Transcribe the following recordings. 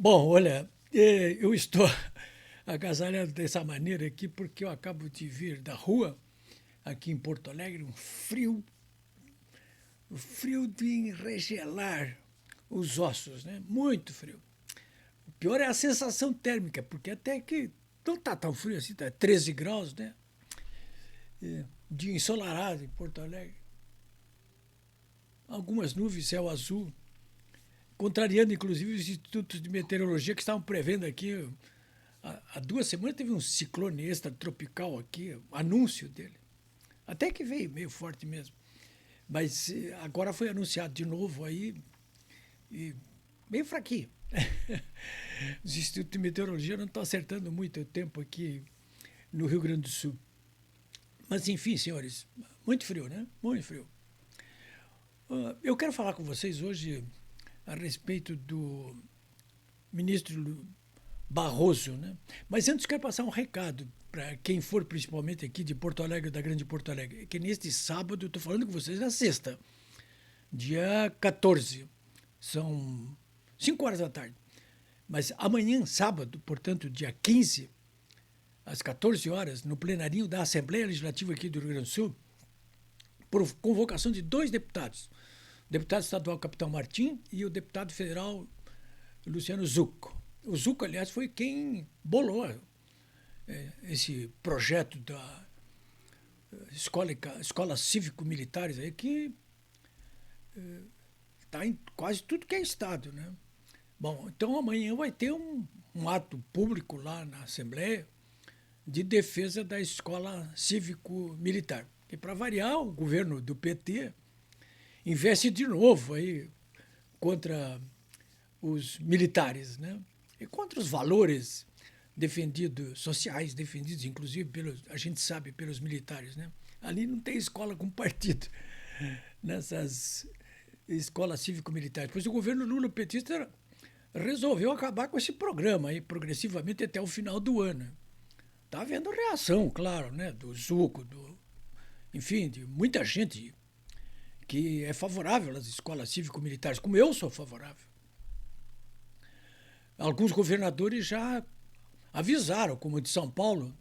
Bom, olha, eu estou agasalhado dessa maneira aqui porque eu acabo de vir da rua, aqui em Porto Alegre, um frio de enregelar os ossos, né? Muito frio. O pior é a sensação térmica, porque até que não está tão frio assim, está 13 graus, né? Dia ensolarado em Porto Alegre. Algumas nuvens, céu azul, contrariando inclusive os institutos de meteorologia que estavam prevendo aqui. Há 2 semanas teve um ciclone extratropical aqui, anúncio dele. Até que veio meio forte mesmo. Mas agora foi anunciado de novo aí, e meio fraquinho. Os institutos de meteorologia não estão acertando muito o tempo aqui no Rio Grande do Sul. Mas enfim, senhores, muito frio, né? Muito frio. Eu quero falar com vocês hoje a respeito do ministro Barroso, né? Mas antes quero passar um recado para quem for principalmente aqui de Porto Alegre, da Grande Porto Alegre, que neste sábado, estou falando com vocês na sexta, dia 14, são 5 horas da tarde. Mas amanhã, sábado, portanto, dia 15, às 14 horas, no plenarinho da Assembleia Legislativa aqui do Rio Grande do Sul, por convocação de 2 deputados, o deputado estadual Capitão Martim e o deputado federal Luciano Zucco. O Zucco, aliás, foi quem bolou esse projeto da escola cívico-militares aí, que está em quase tudo que é estado, né? Bom, então amanhã vai ter um ato público lá na Assembleia de defesa da escola cívico-militar. E para variar, o governo do PT investe de novo aí contra os militares, né? E contra os valores defendidos, sociais, defendidos inclusive pelos, a gente sabe, pelos militares, né? Ali não tem escola com partido nessas escolas cívico-militares. Pois o governo Lula petista resolveu acabar com esse programa aí progressivamente até o final do ano. Está havendo reação, claro, né? Do Zuco, enfim, de muita gente que é favorável às escolas cívico-militares, como eu sou favorável. Alguns governadores já avisaram, como o de São Paulo,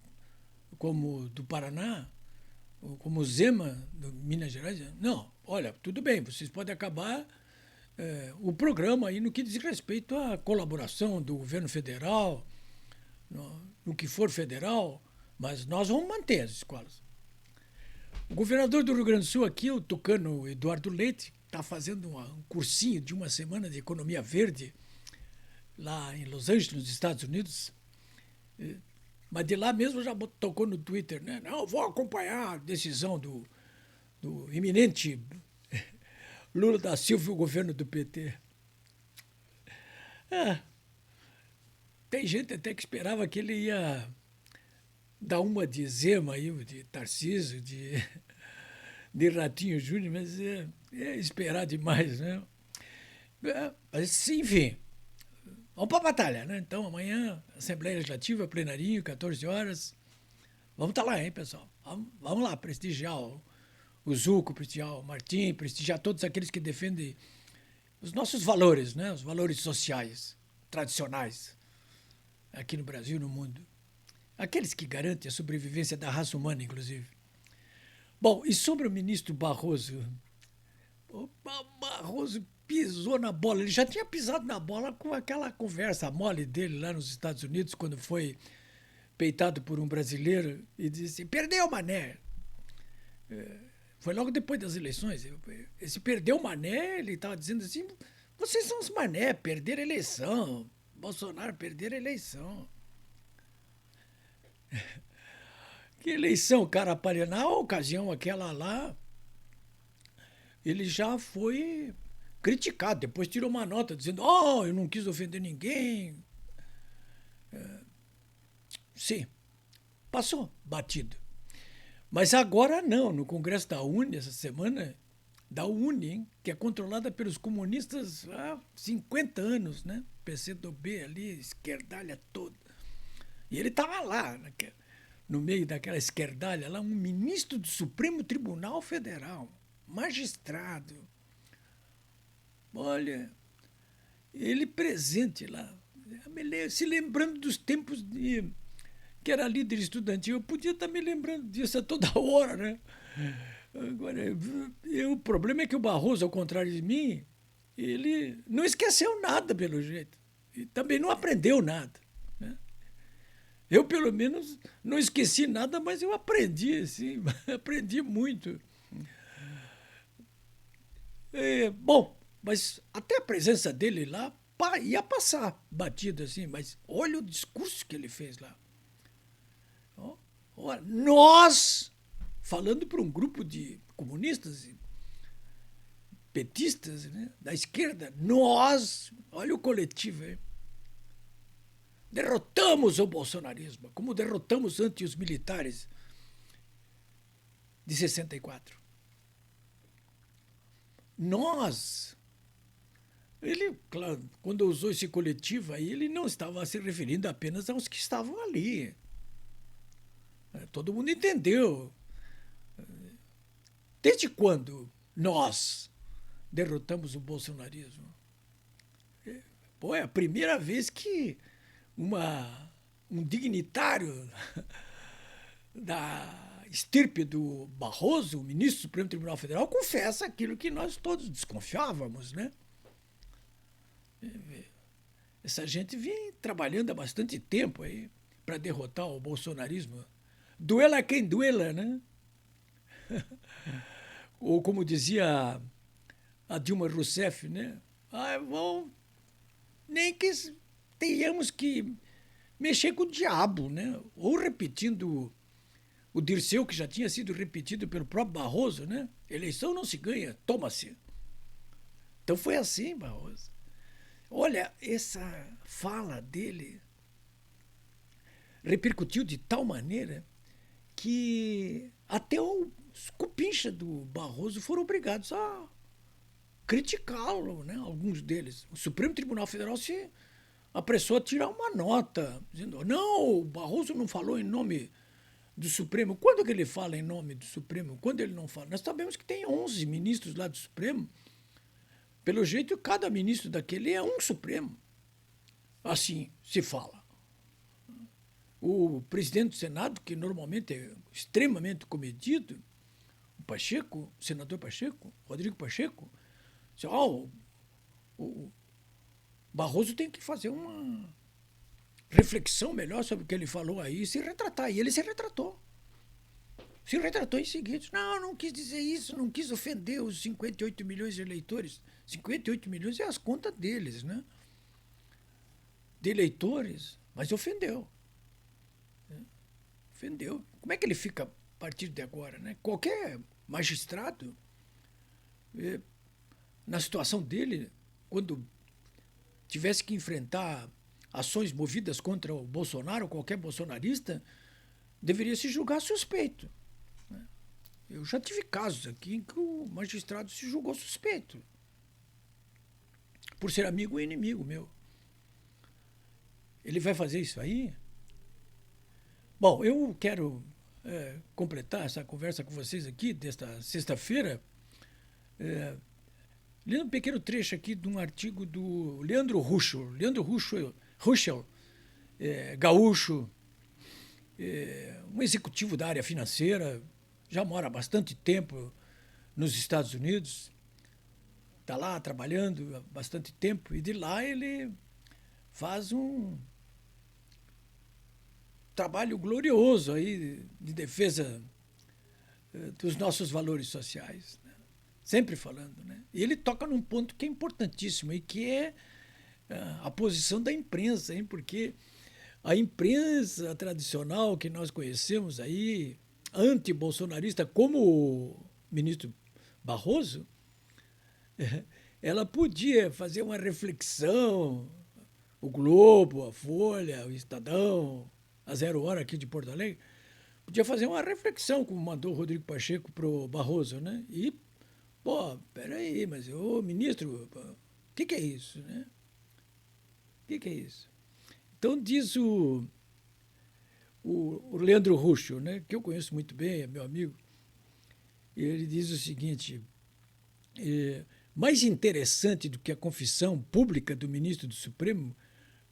como do Paraná, como o Zema, do Minas Gerais. Não, olha, tudo bem, vocês podem acabar o programa aí no que diz respeito à colaboração do governo federal, no que for federal, mas nós vamos manter as escolas. O governador do Rio Grande do Sul aqui, o tucano Eduardo Leite, está fazendo um cursinho de 1 semana de economia verde lá em Los Angeles, nos Estados Unidos. Mas de lá mesmo já tocou no Twitter, né? Não, vou acompanhar a decisão do iminente Lula da Silva e o governo do PT. Tem gente até que esperava que ele ia dar uma de Zema, aí, de Tarcísio, de Ratinho Júnior, mas é esperar demais, né? Mas, enfim, vamos para a batalha, né? Então, amanhã, Assembleia Legislativa, plenarinho, 14 horas. Vamos estar lá, hein, pessoal? Vamos lá prestigiar o Zuco, prestigiar o Martim, prestigiar todos aqueles que defendem os nossos valores, né? Os valores sociais, tradicionais, aqui no Brasil e no mundo. Aqueles que garantem a sobrevivência da raça humana, inclusive. Bom, e sobre o ministro Barroso? O Barroso pisou na bola. Ele já tinha pisado na bola com aquela conversa mole dele lá nos Estados Unidos, quando foi peitado por um brasileiro e disse: perdeu o Mané. Foi logo depois das eleições. Esse perdeu o Mané, ele estava dizendo assim: vocês são os Mané, perderam a eleição. Bolsonaro perder a eleição. Que eleição, cara, para na ocasião aquela lá, ele já foi criticado, depois tirou uma nota dizendo: oh, eu não quis ofender ninguém. Sim, passou batido. Mas agora não, no Congresso da UNE, essa semana, da UNE, hein, que é controlada pelos comunistas há 50 anos, né? PCdoB ali, esquerdalha toda. E ele estava lá, no meio daquela esquerdalha, lá, um ministro do Supremo Tribunal Federal, magistrado. Olha, ele presente lá. se lembrando dos tempos que era líder estudantil. Eu podia estar me lembrando disso a toda hora, né? Agora, o problema é que o Barroso, ao contrário de mim, ele não esqueceu nada, pelo jeito. E também não aprendeu nada. Né? Eu, pelo menos, não esqueci nada, mas eu aprendi, assim, aprendi muito. Bom, mas até a presença dele lá ia passar batido assim, mas olha o discurso que ele fez lá. Nós, falando para um grupo de comunistas e petistas, né, da esquerda, nós, olha o coletivo, hein? Derrotamos o bolsonarismo, como derrotamos antes os militares de 64. Nós, ele, claro, quando usou esse coletivo aí, ele não estava se referindo apenas aos que estavam ali. Todo mundo entendeu. Desde quando nós derrotamos o bolsonarismo? Pô, é a primeira vez que um dignitário da estirpe do Barroso, o ministro do Supremo Tribunal Federal, confessa aquilo que nós todos desconfiávamos, né? Essa gente vem trabalhando há bastante tempo aí para derrotar o bolsonarismo. Duela quem duela, né? Ou como dizia a Dilma Rousseff, né? Nem que tenhamos que mexer com o diabo, né? Ou repetindo o Dirceu, que já tinha sido repetido pelo próprio Barroso, né? Eleição não se ganha, toma-se. Então foi assim, Barroso. Olha, essa fala dele repercutiu de tal maneira que até os cupincha do Barroso foram obrigados a criticá-lo, né? Alguns deles. O Supremo Tribunal Federal se apressou a tirar uma nota, dizendo: não, o Barroso não falou em nome do Supremo. Quando que ele fala em nome do Supremo? Quando ele não fala? Nós sabemos que tem 11 ministros lá do Supremo. Pelo jeito, cada ministro daquele é um Supremo. Assim se fala. O presidente do Senado, que normalmente é extremamente comedido, o Pacheco, o senador Pacheco, Rodrigo Pacheco, disse: o Barroso tem que fazer uma reflexão melhor sobre o que ele falou aí e se retratar. E ele se retratou. Se retratou em seguida. Não quis dizer isso, não quis ofender os 58 milhões de eleitores. 58 milhões é as contas deles, né? De eleitores, mas ofendeu. Ofendeu. Como é que ele fica a partir de agora, né? Qualquer magistrado, na situação dele, quando tivesse que enfrentar ações movidas contra o Bolsonaro ou qualquer bolsonarista, deveria se julgar suspeito. Eu já tive casos aqui em que o magistrado se julgou suspeito, por ser amigo ou inimigo meu. Ele vai fazer isso aí? Bom, eu quero completar essa conversa com vocês aqui, desta sexta-feira, lendo um pequeno trecho aqui de um artigo do Leandro Ruschel. Leandro Ruschel, gaúcho, um executivo da área financeira, já mora há bastante tempo nos Estados Unidos, está lá trabalhando há bastante tempo, e de lá ele faz um trabalho glorioso aí de defesa dos nossos valores sociais, né? Sempre falando, né? E ele toca num ponto que é importantíssimo e que é a posição da imprensa, hein? Porque a imprensa tradicional que nós conhecemos aí, anti-bolsonarista, como o ministro Barroso, ela podia fazer uma reflexão, o Globo, a Folha, o Estadão, a Zero Hora aqui de Porto Alegre, podia fazer uma reflexão, como mandou o Rodrigo Pacheco para o Barroso, né? E, peraí, mas, ministro, o que é isso, né? O que é isso? Então, diz o Leandro Ruschel, né, que eu conheço muito bem, é meu amigo, ele diz o seguinte: mais interessante do que a confissão pública do ministro do Supremo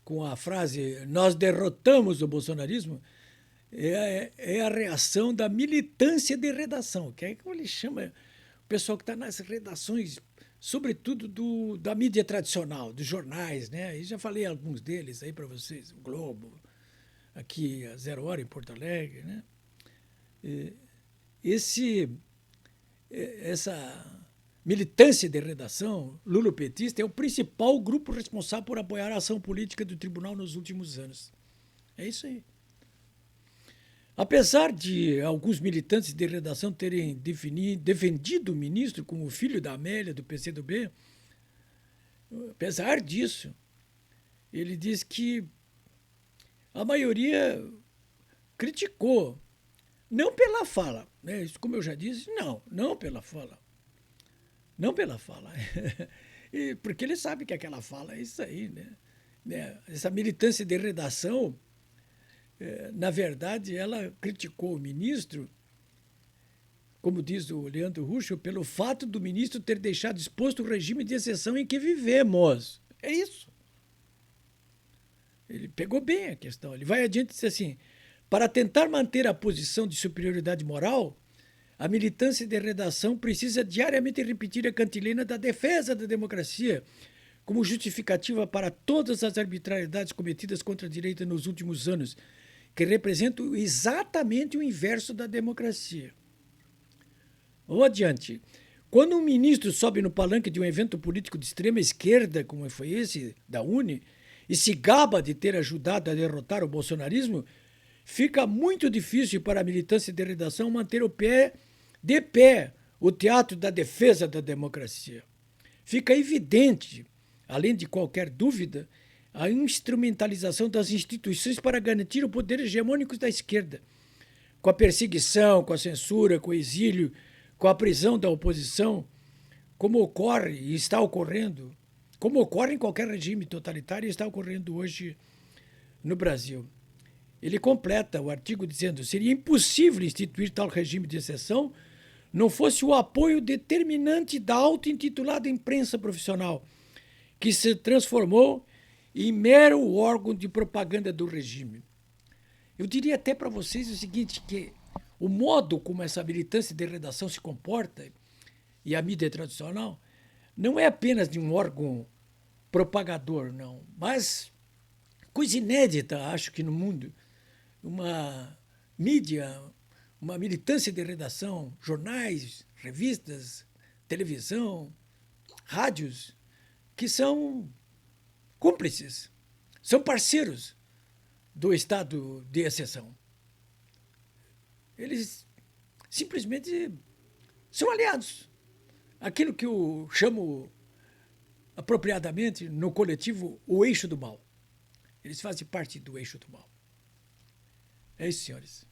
com a frase "nós derrotamos o bolsonarismo", é a reação da militância de redação, que é como ele chama o pessoal que está nas redações, sobretudo da mídia tradicional, dos jornais, né? E já falei alguns deles aí para vocês, o Globo, aqui a Zero Hora em Porto Alegre, né? Essa militância de redação lulopetista é o principal grupo responsável por apoiar a ação política do tribunal nos últimos anos. É isso aí. Apesar de alguns militantes de redação terem defendido o ministro como filho da Amélia, do PCdoB, apesar disso, ele diz que a maioria criticou, não pela fala, né? Isso, como eu já disse, não pela fala. Não pela fala. Porque ele sabe que aquela fala é isso aí, né? Essa militância de redação, na verdade, ela criticou o ministro, como diz o Leandro Ruschel, pelo fato do ministro ter deixado exposto o regime de exceção em que vivemos. É isso. Ele pegou bem a questão. Ele vai adiante e diz assim: para tentar manter a posição de superioridade moral, a militância de redação precisa diariamente repetir a cantilena da defesa da democracia como justificativa para todas as arbitrariedades cometidas contra a direita nos últimos anos, que representam exatamente o inverso da democracia. Vamos adiante. Quando um ministro sobe no palanque de um evento político de extrema esquerda, como foi esse da UNE, e se gaba de ter ajudado a derrotar o bolsonarismo, fica muito difícil para a militância de redação manter de pé o teatro da defesa da democracia. Fica evidente, além de qualquer dúvida, a instrumentalização das instituições para garantir o poder hegemônico da esquerda, com a perseguição, com a censura, com o exílio, com a prisão da oposição, como ocorre e está ocorrendo, como ocorre em qualquer regime totalitário e está ocorrendo hoje no Brasil. Ele completa o artigo dizendo: seria impossível instituir tal regime de exceção não fosse o apoio determinante da auto-intitulada imprensa profissional, que se transformou em mero órgão de propaganda do regime. Eu diria até para vocês o seguinte, que o modo como essa militância de redação se comporta, e a mídia tradicional, não é apenas de um órgão propagador, não, mas coisa inédita, acho que no mundo, uma mídia, uma militância de redação, jornais, revistas, televisão, rádios, que são cúmplices, são parceiros do estado de exceção. Eles simplesmente são aliados. Aquilo que eu chamo apropriadamente no coletivo o eixo do mal. Eles fazem parte do eixo do mal. É isso, senhores.